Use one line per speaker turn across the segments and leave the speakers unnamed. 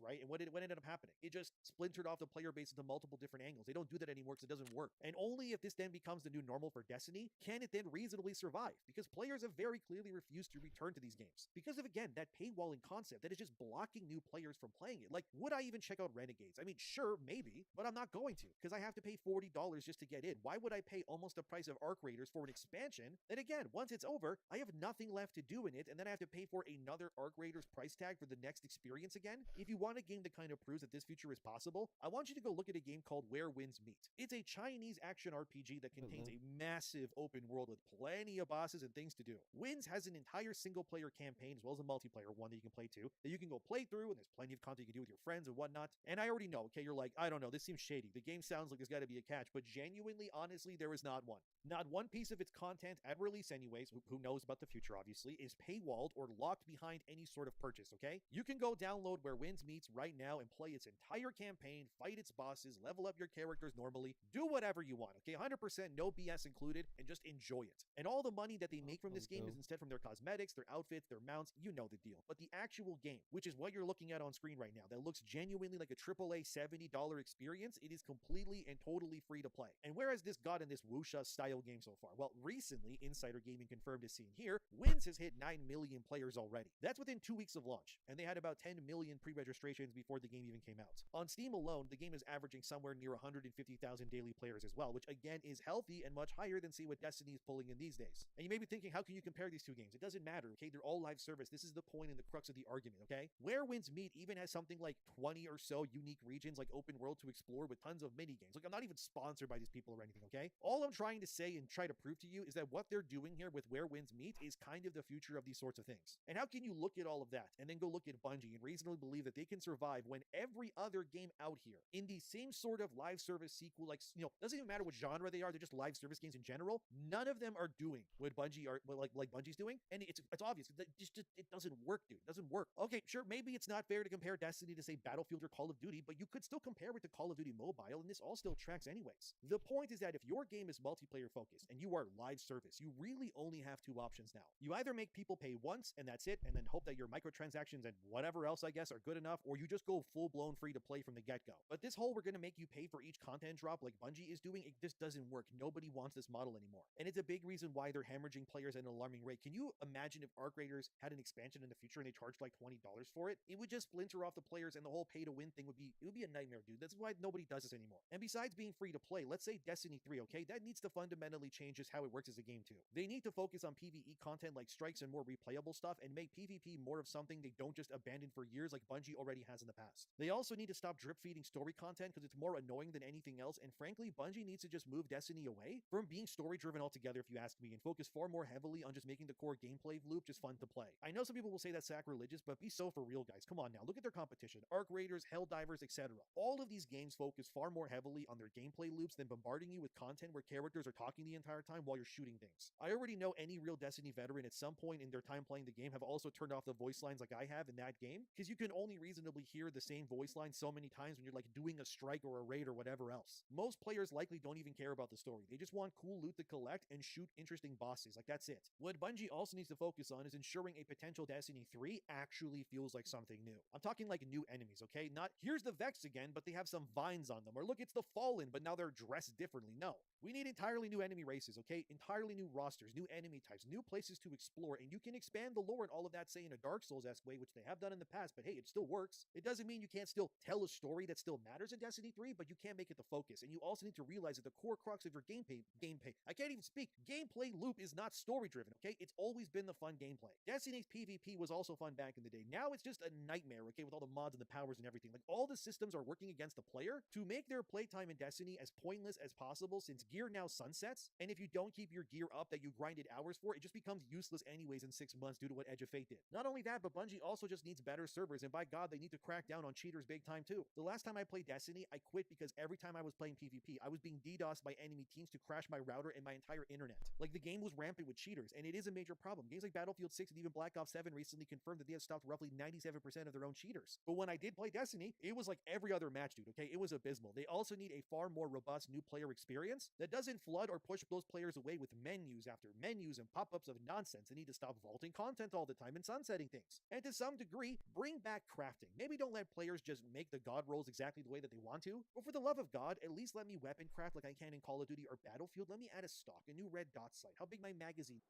right? And what ended up happening? It just splintered off the player base into multiple different angles. They don't do that anymore because it doesn't work. And only if this then becomes the new normal for Destiny can it then reasonably survive, because players have very clearly refused to return to these games because of, again, that paywalling concept that is just blocking new players from playing it. Like, would I even check out Renegades? I mean, sure, maybe, but I'm not going to, because I have to pay $40 just to get in. Why would I pay almost the price of Arc Raiders for an expansion that, again, once it's over, I have nothing left to do in it, and then I have to pay for another Arc Raiders price tag for the next experience again? If you want a game that kind of proves that this future is possible, I want you to go look at a game called Where Winds Meet. It's a Chinese action RPG that contains a massive open world with plenty of bosses and things to do. Winds has an entire single player campaign as well as a multiplayer one that you can play too, that you can go play through, and there's plenty of content you can do with your friends and whatnot. And I already know, okay, you're like, I don't know, this seems shady. The game sounds like there's got to be a catch, but genuinely, honestly, there is not one. Not one piece of its content at release anyways, who knows about the future obviously, is paywalled or locked behind any sort of purchase, okay? You can go download Where Winds Meets right now and play its entire campaign, fight its bosses, level up your characters normally, do whatever you want, okay? 100% no BS included, and just enjoy it. And all the money that they make from this game is instead from their cosmetics, their outfits, their mounts, you know the deal. But the actual game, which is what you're looking at on screen right now, that looks genuinely like a AAA $70 experience, it is completely and totally free to play. And where has this gotten this wuxia style game so far? Well, recently, Insider Gaming confirmed as seen here, Winds has hit 9 million players already. That's within 2 weeks of launch, and they had about 10 million pre-registrations before the game even came out. On Steam alone, the game is averaging somewhere near 150,000 daily players as well, which again is healthy and much higher than see what Destiny is pulling in these days. And you may be thinking, how can you compare these two games? It doesn't matter, okay? They're all live service. This is the point and the crux of the argument, okay? Where Winds Meet even has something like 20 or so unique regions like open world to explore with tons of mini games. Like, I'm not even sponsored by these people or anything, okay? All I'm trying to say and try to prove to you is that what they're doing here with Where Winds Meet is kind of the future of these sorts of things. And how can you look at all of that and then go look at Bungie and reasonably believe that they can survive when every other game out here in the same sort of live service sequel, like, you know, doesn't even matter what genre they are, they're just live service games in general, none of them are doing what Bungie are, like Bungie's doing, and it's obvious. It doesn't work, dude. It doesn't work. Okay, sure, maybe it's not fair to compare Destiny to, say, Battlefield or Call of Duty, but you could still compare it to Call of Duty Mobile, and this all still tracks anyways. The point is that if your game is multiplayer focused and you are live service, you really only have two options now. You either make people pay once and that's it, and then hope that your microtransactions and whatever else, I guess, are good enough, or you just go full-blown free to play from the get-go. But this whole we're going to make you pay for each content drop like Bungie is doing, it just doesn't work. Nobody wants this model anymore. And it's a big reason why they're hemorrhaging players at an alarming rate. Can you imagine if Arc Raiders had an expansion in the future and they charged like $20 for it? It would just splinter off the players, and the whole pay-to-win thing would be a nightmare, dude. That's why nobody does this anymore. And besides being free to play, let's say Destiny 3, okay? That needs to fundamentally change just how it works as a game too. They need to focus on PvE content like strikes and more replayable stuff, and make PvP more of something they don't just abandon for years like Bungie already has in the past. They also need to stop drip feeding story content because it's more annoying than anything else, and frankly, Bungie needs to just move Destiny away from being story driven altogether, if you ask me, and focus far more heavily on just making the core gameplay loop just fun to play. I know some people will say that's sacrilegious, but be so for real, guys. Come on now, look at their competition. Arc Raiders, Helldivers, etc. All of these games focus far more heavily on their gameplay loops than bombarding you with content where characters are talking the entire time while you're shooting things. I already know any real Destiny veteran at some point in their time playing the game have also turned off the voice lines like I have in that game, because you can only reasonably hear the same voice line so many times when you're like doing a strike or a raid or whatever else. Most players likely don't even care about the story. They just want cool loot to collect and shoot interesting bosses. Like, that's it. What Bungie also needs to focus on is ensuring a potential Destiny 3 actually feels like something new. I'm talking like new enemies, okay? Not here's the Vex again, but they have some vines on them, or look, it's the Fallen, but now they're dressed differently. No. We need entirely new enemy races, okay? Entirely new rosters, new enemy types, new places to explore, and you can expand the lore and all of that, say, in a Dark Souls-esque way, which they have done in the past, but hey, it still works. It doesn't mean you can't still tell a story that still matters in Destiny 3, but you can't make it the focus. And you also need to realize that the core crux of your gameplay, I can't even speak, gameplay loop is not story-driven, okay? It's always been the fun gameplay. Destiny's PvP was also fun back in the day. Now it's just a nightmare, okay, with all the mods and the powers and everything. Like, all the systems are working against the player to make their playtime in Destiny as pointless as possible, since gear now sunsets, and if you don't keep your gear up that you grinded hours for, it just becomes useless anyways in 6 months due to what Edge of Fate did. Not only that, but Bungie also just needs better servers, and by God, they need to crack down on cheaters big time too. The last time I played Destiny, I quit because every time I was playing PvP, I was being DDoSed by enemy teams to crash my router and my entire internet. Like, the game was rampant with cheaters, and it is a major problem. Games like Battlefield 6 and even Black Ops 7 recently confirmed that they have stopped roughly 97% of their own cheaters. But when I did play Destiny, it was like every other match, dude, okay? It was abysmal. They also need a far more robust new player experience that doesn't flood or push those players away with menus after menus and pop-ups of nonsense. They need to stop vaulting content all the time and sunsetting things. And to some degree, bring back crafting. Maybe don't let players just make the god rolls exactly the way that they want to, but for the love of God, at least let me weapon craft like I can in Call of Duty or Battlefield. Let me add a stock, a new red dot sight, how big my magazine.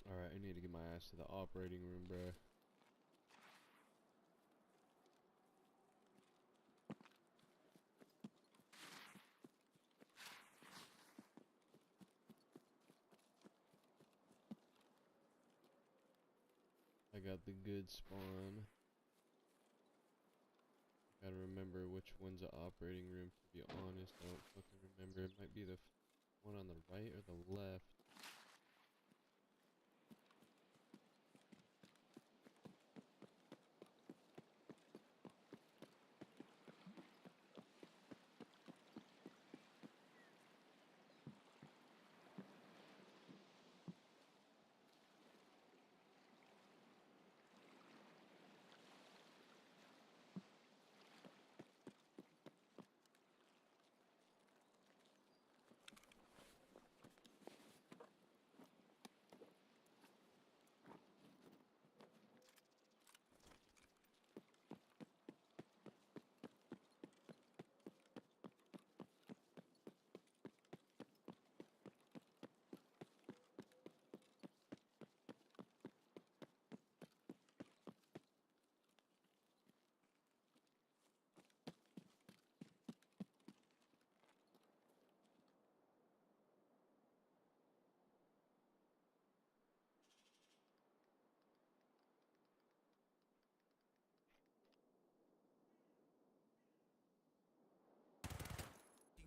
Alright, I need to get my ass to the operating room, bruh. I got the good spawn. Gotta remember which one's the operating room, to be honest. I don't fucking remember. It might be the one on the right or the left.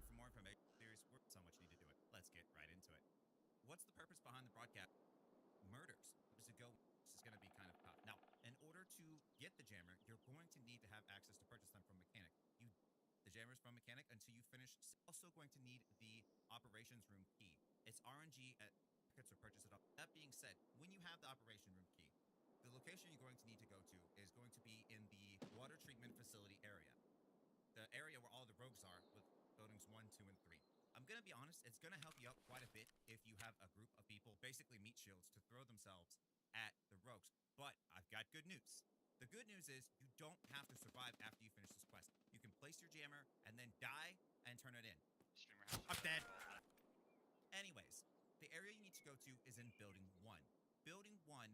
For more information, there's so much need to do it. Let's get right into it. What's the purpose behind the broadcast? Murders. Does it go? This is going to be kind of tough. Now, in order to get the jammer, you're going to need to have access to purchase them from Mechanic. You the jammers from Mechanic until you finish. Also going to need the operations room key. It's RNG at to purchase it up. That being said, when you have the operation room key, the location you're going to need to go to is going to be in the water treatment facility area. The area where all the rogues are with buildings 1, 2, and 3. I'm going to be honest, it's going to help you out quite a bit if you have a group of people, basically meat shields, to throw themselves at the rogues. But I've got good news. The good news is you don't have to survive after you finish this quest. You can place your jammer and then die and turn it in. I'm dead. Anyways, the area you need to go to is in Building 1. Building 1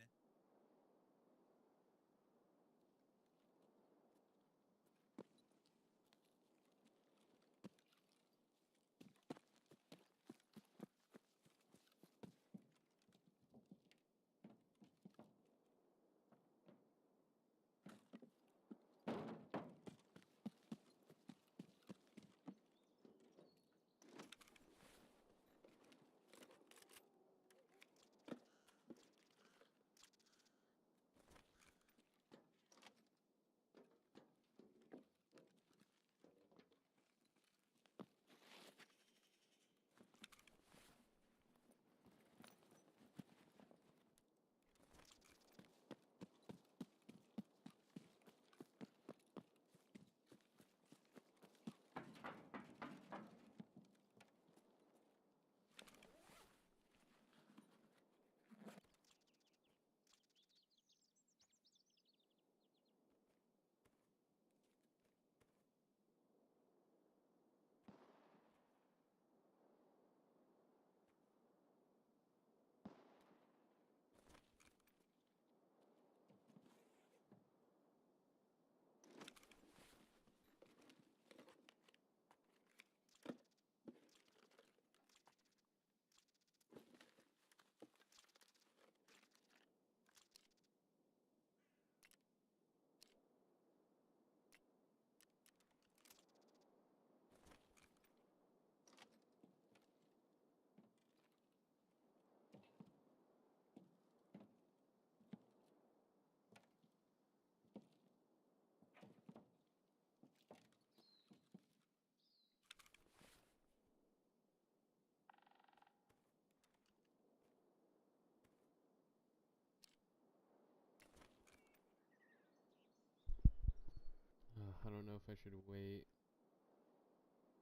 I don't know if I should wait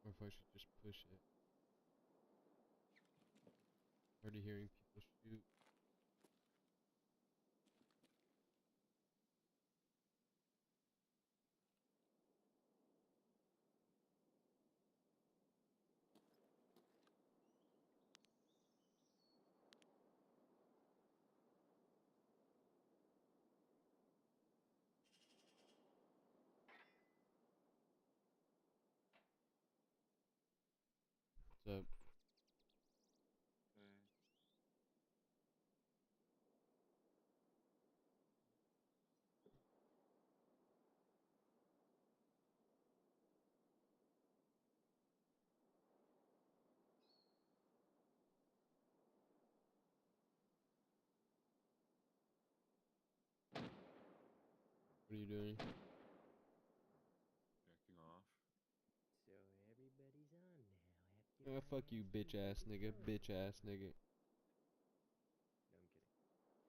or if I should just push it. Already hearing people shoot. What's up?
Okay.
What are you doing?
Jacking off.
So everybody's on now. After
Ah,
my
fuck you,
ass
bitch
beat
ass
the
nigga.
drum.
Bitch ass nigga.
No, I'm kidding.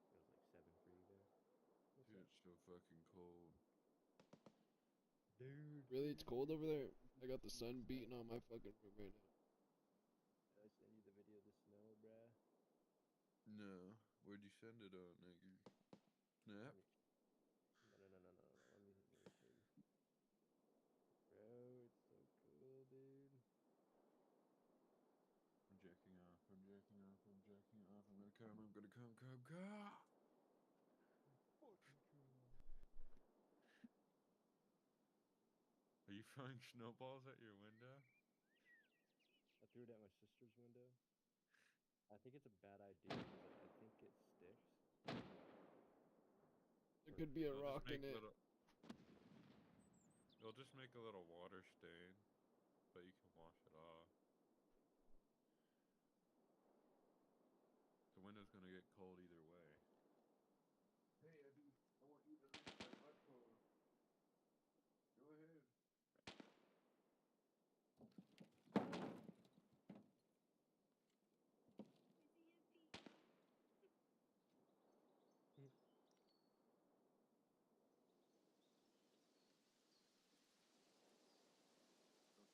It was like 7 for you guys. What's
Dude,
up?
it's so fucking cold.
Dude.
Really, it's cold over there? I got the sun beating on my fucking room right now.
Did I send you the video of the snow, bruh?
No. Where'd you send it on, nigga? Snap?
No. Let me show you. Bro, it's so cool, dude.
I'm jacking off. I'm jacking off. I'm jacking off. I'm gonna come. I'm gonna come.
Fucking cool.
Are you throwing snowballs at your window?
I threw it at my sister's window. I think it's a bad idea because I think it sticks.
There could be a
It'll just
rock
make
in it.
little. It'll just make a little water stain, but you can wash it off. The window's gonna get cold either way. Hey, Eddie, I want you to look at my butthole. Go ahead. Don't do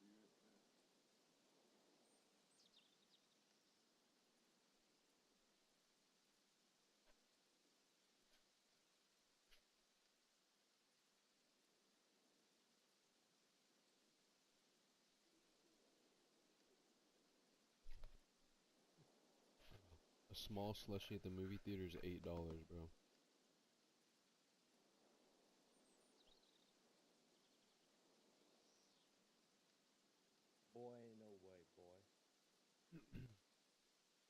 it, man.
A small slushie at the movie theater is $8, bro.
Boy, no way, boy.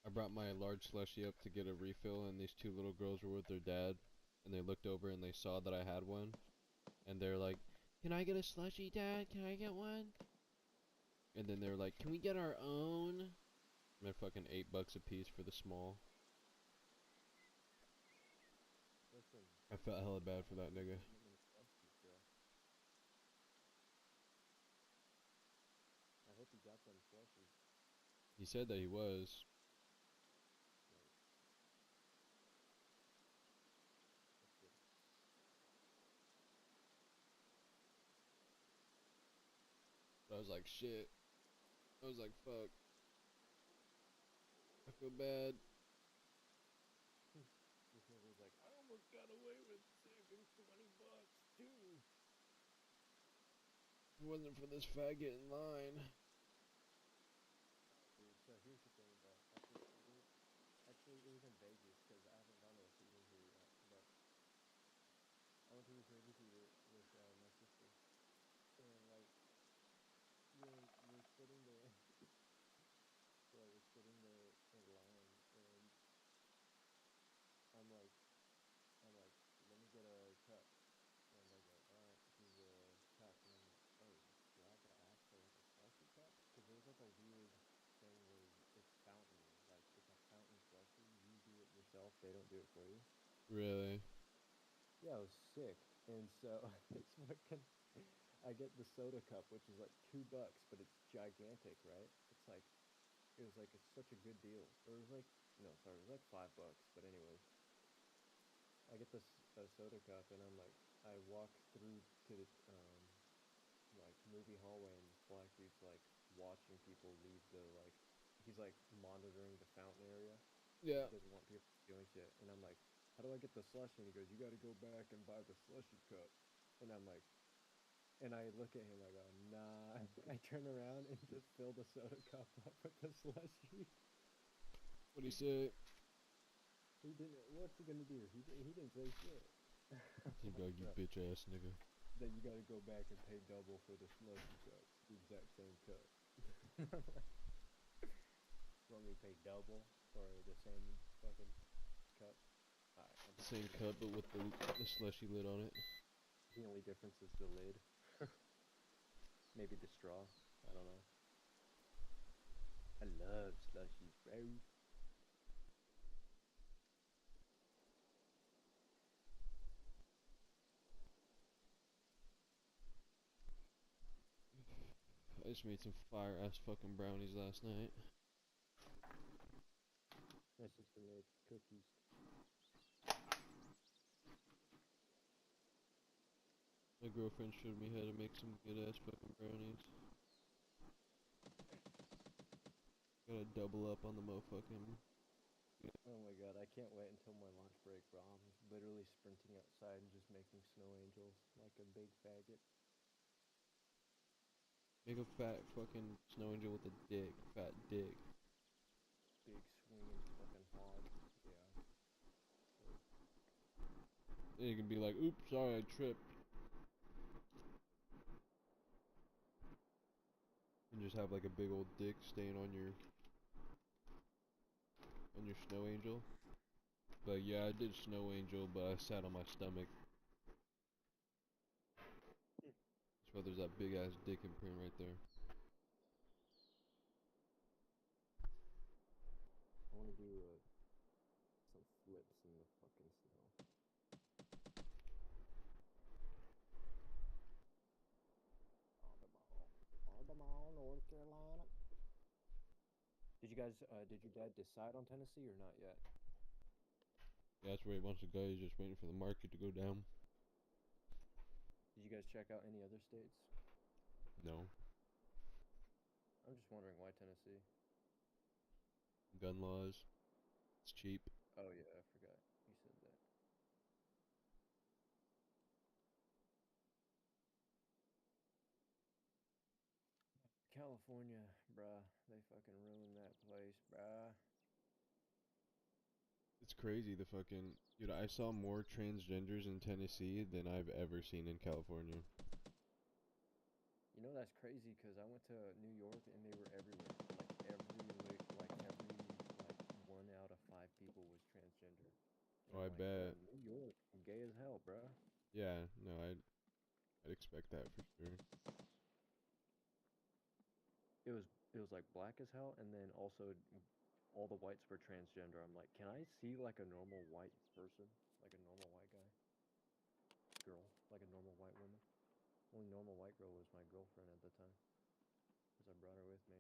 I brought my large slushie up to get a refill, and these two little girls were with their dad, and they looked over and they saw that I had one, and they're like, "Can I get a slushie, Dad? Can I get one?" And then they're like, "Can we get our own?" And they're fucking $8 a piece for the small.
Listen.
I felt hella bad for that nigga.
I hope he got them slushies.
He said that he was.
Nice. That's good.
But I was like, shit. I was like, fuck. I feel bad.
This nigga's like, I almost got away with saving $20 too.
If it wasn't for this faggot in line.
Dude, so here's the thing, bro. Actually, it was in Vegas because I haven't gone to a theater here yet. But I went to this movie theater with my sister, and like we're sitting there, so like we're sitting there in line, and I'm like, let me get a cup. And they go, all right, here's a cup. And I'm like, oh, do I have to ask for like a slushy cup? Because there's like a weird thing where it's fountainy. Like it's a fountain slushy. You do it yourself. They don't do it for you.
Really?
Yeah, it was sick. And so it's fucking, I get the soda cup, which is like $2, but it's gigantic, right? It's like, it was like, it's such a good deal. Or it was like, no, sorry, it was like $5. But anyways, I get this soda cup, and I'm like, I walk through to the movie hallway and this black dude's like watching people leave the like he's like monitoring the fountain area.
Yeah.
He doesn't want people doing shit. And I'm like, how do I get the slushy? And he goes, you got to go back and buy the slushy cup. And I'm like, and I look at him, I go, nah. I turn around and just fill the soda cup up with the slushy.
What'd he say?
He didn't. What's he gonna do? He didn't say shit.
He'd be like, you
Bro,
bitch ass nigga.
then you gotta go back and pay double for the slushy cup. The exact same cup. Want me to pay double for the same fucking cup? Alright, I'll just
Same
pay
cup,
double.
but with the slushy lid on it.
The only difference is the lid. Maybe the straw. I don't know. I love slushies, bro.
I just made some fire ass fucking brownies last night.
My sister made cookies.
My girlfriend showed me how to make some good ass fucking brownies. Gotta double up on the motherfucking.
Oh my god, I can't wait until my lunch break, bro. I'm literally sprinting outside and just making snow angels like a big faggot.
Make a fat fucking snow angel with a dick. Fat dick.
Big swinging fucking hog. Yeah.
Then you can be like, oops, sorry, I tripped. And just have like a big old dick stain on your snow angel. But yeah, I did snow angel, but I sat on my stomach. That's why there's that big ass dick imprint right there.
I want to do some flips in the fucking snow. Albemarle, North Carolina. Did your dad decide on Tennessee or not yet?
Yeah, that's where he wants to go. He's just waiting for the market to go down.
Did you guys check out any other states?
No.
I'm just wondering why Tennessee.
Gun laws. It's cheap.
Oh yeah, I forgot. You said that. California, bruh. They fucking ruined that place, bruh.
It's crazy, the fucking... Dude, I saw more transgenders in Tennessee than I've ever seen in California.
You know that's crazy because I went to New York and they were everywhere. Like every 1 out of 5 people was transgender. And
Oh, I
I'm like, bro,
bet.
New York, gay as hell, bruh.
Yeah, no, I'd expect that for sure.
It was like black as hell, and then also all the whites were transgender. I'm like, can I see like a normal white person, like a normal white guy, girl, like a normal white woman? Only normal white girl was my girlfriend at the time, because I brought her with me.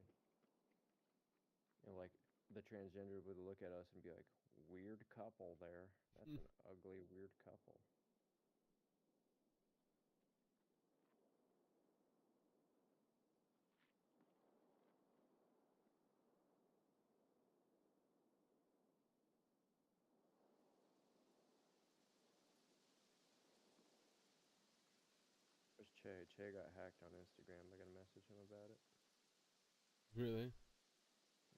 And like the transgender would look at us and be like, weird couple there. That's an ugly, weird couple. Where's Che? Che got hacked on Instagram. I gotta message him about it.
Really?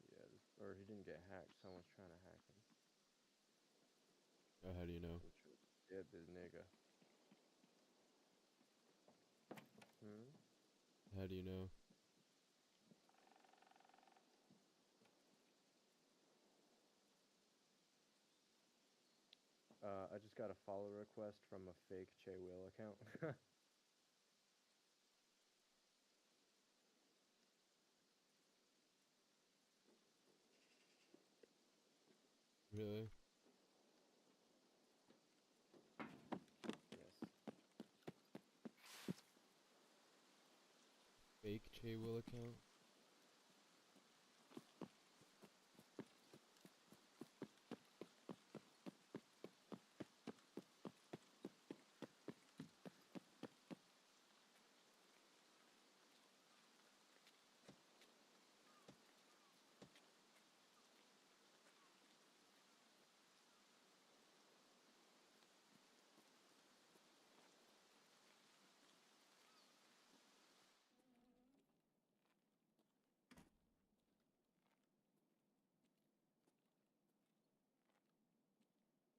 Yeah, or he didn't get hacked. Someone's trying to hack him.
Oh, how do you know?
I'm trying to get this nigga. Hmm?
How do you know?
I just got a follow request from a fake Che Will account.
Really?
Yes.
Fake Che Will account?